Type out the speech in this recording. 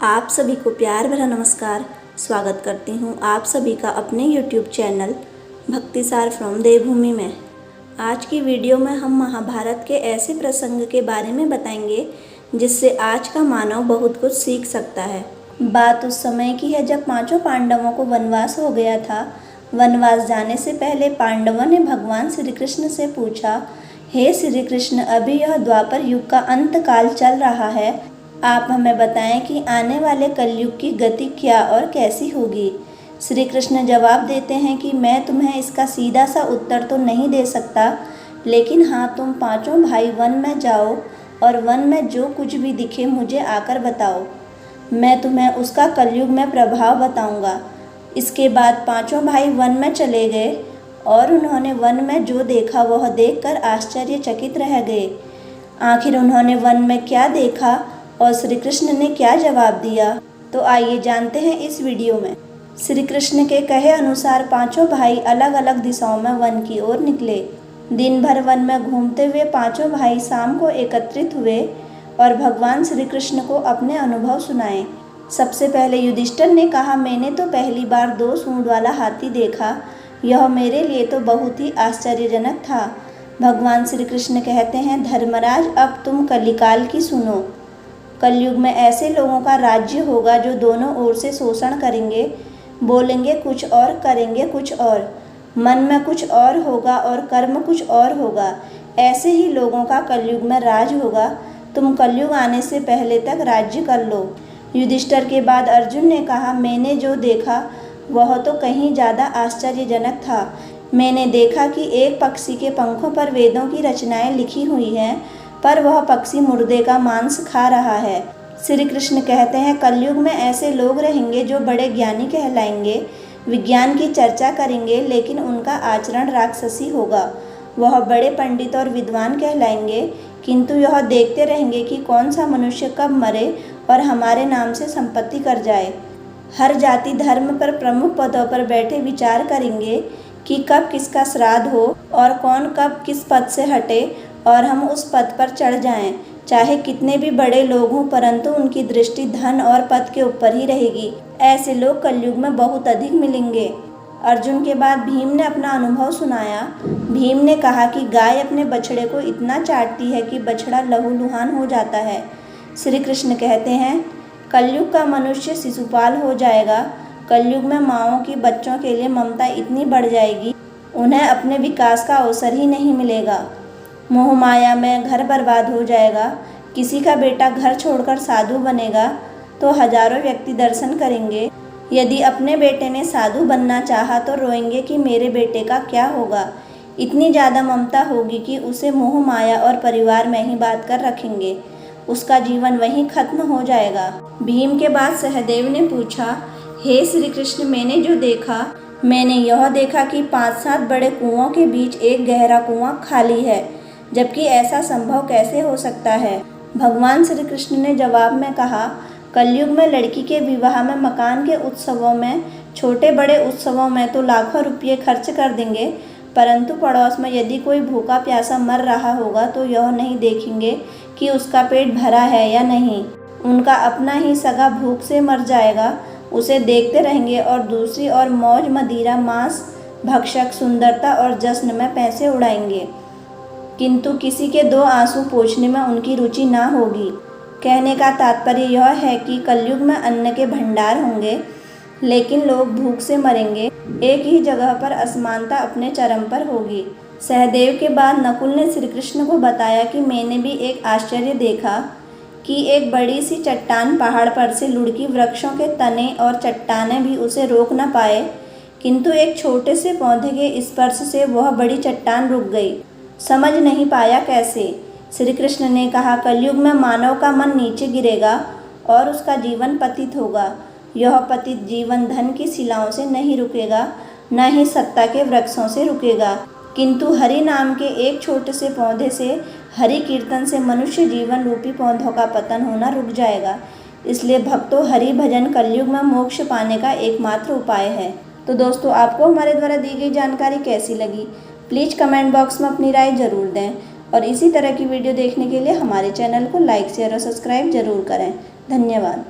आप सभी को प्यार भरा नमस्कार। स्वागत करती हूँ आप सभी का अपने YouTube चैनल भक्तिसार फ्रॉम देवभूमि में। आज की वीडियो में हम महाभारत के ऐसे प्रसंग के बारे में बताएंगे जिससे आज का मानव बहुत कुछ सीख सकता है। बात उस समय की है जब पांचों पांडवों को वनवास हो गया था। वनवास जाने से पहले पांडवों ने भगवान श्री कृष्ण से पूछा, हे श्री कृष्ण, अभी यह द्वापर युग का अंत काल चल रहा है, आप हमें बताएं कि आने वाले कलयुग की गति क्या और कैसी होगी। श्री कृष्ण जवाब देते हैं कि मैं तुम्हें इसका सीधा सा उत्तर तो नहीं दे सकता, लेकिन हाँ, तुम पांचों भाई वन में जाओ और वन में जो कुछ भी दिखे मुझे आकर बताओ। मैं तुम्हें उसका कलयुग में प्रभाव बताऊंगा। इसके बाद पांचों भाई वन में चले गए और उन्होंने वन में जो देखा वह देखकर आश्चर्यचकित रह गए। आखिर उन्होंने वन में क्या देखा और श्री कृष्ण ने क्या जवाब दिया, तो आइए जानते हैं इस वीडियो में। श्री कृष्ण के कहे अनुसार पांचों भाई अलग अलग दिशाओं में वन की ओर निकले। दिन भर वन में घूमते हुए पांचों भाई शाम को एकत्रित हुए और भगवान श्री कृष्ण को अपने अनुभव सुनाए। सबसे पहले युधिष्ठिर ने कहा, मैंने तो पहली बार 2 सूंड वाला हाथी देखा। यह मेरे लिए तो बहुत ही आश्चर्यजनक था। भगवान श्री कृष्ण कहते हैं, धर्मराज, अब तुम कलिकाल की सुनो। कलयुग में ऐसे लोगों का राज्य होगा जो दोनों ओर से शोषण करेंगे, बोलेंगे कुछ और करेंगे कुछ और, मन में कुछ और होगा और कर्म कुछ और होगा। ऐसे ही लोगों का कलयुग में राज होगा। तुम कलयुग आने से पहले तक राज्य कर लो। युधिष्ठिर के बाद अर्जुन ने कहा, मैंने जो देखा वह तो कहीं ज़्यादा आश्चर्यजनक था। मैंने देखा कि एक पक्षी के पंखों पर वेदों की रचनाएं लिखी हुई हैं, पर वह पक्षी मुर्दे का मांस खा रहा है। श्री कृष्ण कहते हैं, कलयुग में ऐसे लोग रहेंगे जो बड़े ज्ञानी कहलाएंगे, विज्ञान की चर्चा करेंगे, लेकिन उनका आचरण राक्षसी होगा। वह बड़े पंडित और विद्वान कहलाएंगे, किंतु यह देखते रहेंगे कि कौन सा मनुष्य कब मरे और हमारे नाम से संपत्ति कर जाए। हर जाति धर्म पर प्रमुख पदों पर बैठे विचार करेंगे कि कब किसका श्राद्ध हो और कौन कब किस पद से हटे और हम उस पद पर चढ़ जाएं। चाहे कितने भी बड़े लोग हों, परंतु उनकी दृष्टि धन और पद के ऊपर ही रहेगी। ऐसे लोग कलयुग में बहुत अधिक मिलेंगे। अर्जुन के बाद भीम ने अपना अनुभव सुनाया। भीम ने कहा कि गाय अपने बछड़े को इतना चाटती है कि बछड़ा लहूलुहान हो जाता है। श्री कृष्ण कहते हैं, कलयुग का मनुष्य शिशुपाल हो जाएगा। कलयुग में माँओं की बच्चों के लिए ममता इतनी बढ़ जाएगी, उन्हें अपने विकास का अवसर ही नहीं मिलेगा। मोह माया में घर बर्बाद हो जाएगा। किसी का बेटा घर छोड़कर साधु बनेगा तो हजारों व्यक्ति दर्शन करेंगे। यदि अपने बेटे ने साधु बनना चाहा तो रोएंगे कि मेरे बेटे का क्या होगा। इतनी ज़्यादा ममता होगी कि उसे मोह माया और परिवार में ही बांध कर रखेंगे। उसका जीवन वहीं खत्म हो जाएगा। भीम के बाद सहदेव ने पूछा, हे श्री कृष्ण, मैंने जो देखा, मैंने यह देखा कि 5-7 बड़े कुओं के बीच एक गहरा कुआं खाली है, जबकि ऐसा संभव कैसे हो सकता है। भगवान श्री कृष्ण ने जवाब में कहा, कलयुग में लड़की के विवाह में, मकान के उत्सवों में, छोटे बड़े उत्सवों में तो लाखों रुपये खर्च कर देंगे, परंतु पड़ोस में यदि कोई भूखा प्यासा मर रहा होगा तो यह नहीं देखेंगे कि उसका पेट भरा है या नहीं। उनका अपना ही सगा भूख से मर जाएगा, उसे देखते रहेंगे और दूसरी ओर मौज मदिरा, मांस भक्षक, सुंदरता और जश्न में पैसे उड़ाएंगे, किंतु किसी के 2 आंसू पोंछने में उनकी रुचि ना होगी। कहने का तात्पर्य यह है कि कलयुग में अन्न के भंडार होंगे, लेकिन लोग भूख से मरेंगे। एक ही जगह पर असमानता अपने चरम पर होगी। सहदेव के बाद नकुल ने श्री कृष्ण को बताया कि मैंने भी एक आश्चर्य देखा कि एक बड़ी सी चट्टान पहाड़ पर से लुढ़की। वृक्षों के तने और चट्टानें भी उसे रोक न पाए, किंतु एक छोटे से पौधे के स्पर्श से वह बड़ी चट्टान रुक गई। समझ नहीं पाया कैसे। श्री कृष्ण ने कहा, कलयुग में मानव का मन नीचे गिरेगा और उसका जीवन पतित होगा। यह पतित जीवन धन की शिलाओं से नहीं रुकेगा, न ही सत्ता के वृक्षों से रुकेगा, किंतु हरि नाम के एक छोटे से पौधे से, हरि कीर्तन से मनुष्य जीवन रूपी पौधों का पतन होना रुक जाएगा। इसलिए भक्तों, हरि भजन कलयुग में मोक्ष पाने का एकमात्र उपाय है। तो दोस्तों, आपको हमारे द्वारा दी गई जानकारी कैसी लगी, प्लीज़ कमेंट बॉक्स में अपनी राय ज़रूर दें और इसी तरह की वीडियो देखने के लिए हमारे चैनल को लाइक, शेयर और सब्सक्राइब ज़रूर करें। धन्यवाद।